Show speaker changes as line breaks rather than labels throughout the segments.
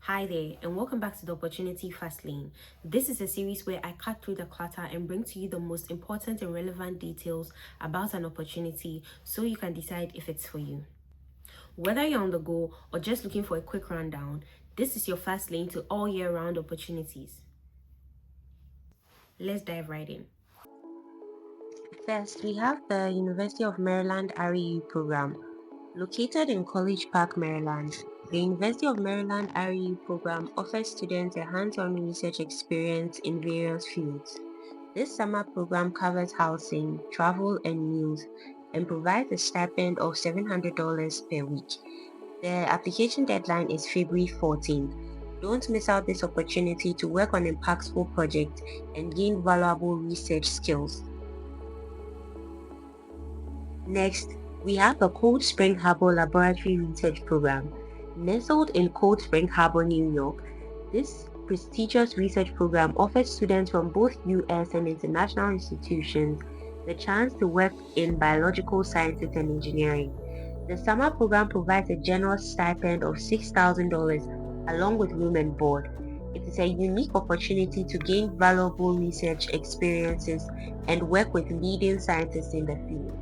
Hi there, and welcome back to the Opportunity Fast Lane. This is a series where I cut through the clutter and bring to you the most important and relevant details about an opportunity so you can decide if it's for you. Whether you're on the go or just looking for a quick rundown, this is your fast lane to all year round opportunities. Let's dive right in. First, we have the University of Maryland REU program. Located in College Park, Maryland, the University of Maryland REU program offers students a hands-on research experience in various fields. This summer program covers housing, travel, and meals, and provides a stipend of $700 per week. The application deadline is February 14th. Don't miss out this opportunity to work on impactful projects and gain valuable research skills. Next, we have the Cold Spring Harbor Laboratory Research Program. Nestled in Cold Spring Harbor, New York, this prestigious research program offers students from both US and international institutions the chance to work in biological sciences and engineering. The summer program provides a generous stipend of $6,000 along with room and board. It is a unique opportunity to gain valuable research experiences and work with leading scientists in the field.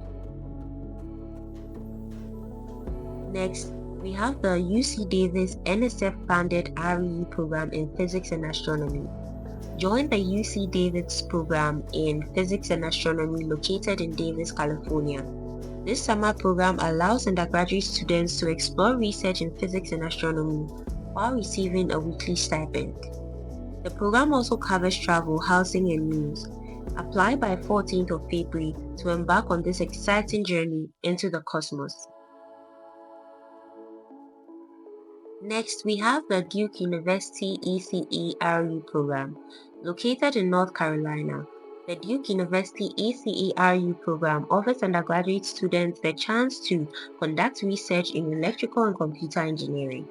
Next, we have the UC Davis NSF-funded REU program in Physics and Astronomy. Join the UC Davis program in Physics and Astronomy located in Davis, California. This summer program allows undergraduate students to explore research in physics and astronomy while receiving a weekly stipend. The program also covers travel, housing, and meals. Apply by 14th of February to embark on this exciting journey into the cosmos. Next, we have the Duke University ECE-REU program. Located in North Carolina, the Duke University ECE-REU program offers undergraduate students the chance to conduct research in electrical and computer engineering.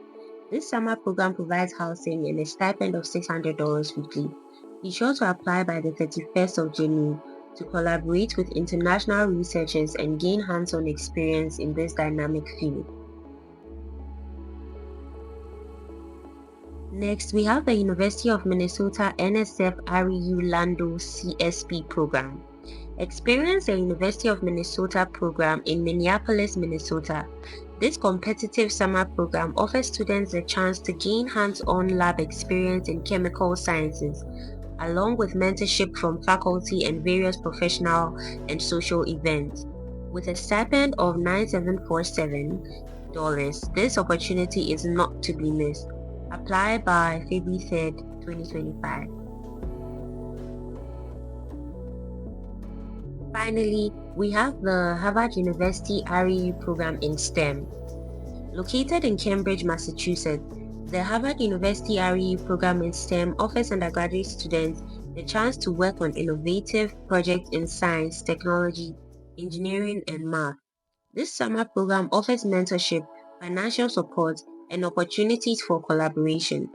This summer program provides housing and a stipend of $600 weekly. Be sure to apply by the 31st of January to collaborate with international researchers and gain hands-on experience in this dynamic field. Next, we have the University of Minnesota NSF-REU Lando CSP program. Experience the University of Minnesota program in Minneapolis, Minnesota. This competitive summer program offers students a chance to gain hands-on lab experience in chemical sciences, along with mentorship from faculty and various professional and social events. With a stipend of $9,747, this opportunity is not to be missed. Apply by February 3rd, 2025. Finally, we have the Harvard University REU program in STEM. Located in Cambridge, Massachusetts, the Harvard University REU program in STEM offers undergraduate students the chance to work on innovative projects in science, technology, engineering, and math. This summer program offers mentorship, financial support, and opportunities for collaboration.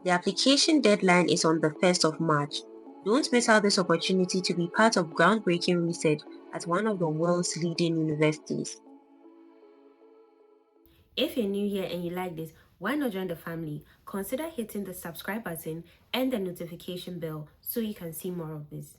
The application deadline is on the 1st of March. Don't miss out this opportunity to be part of groundbreaking research at one of the world's leading universities. If you're new here and you like this, why not join the family? Consider hitting the subscribe button and the notification bell so you can see more of this.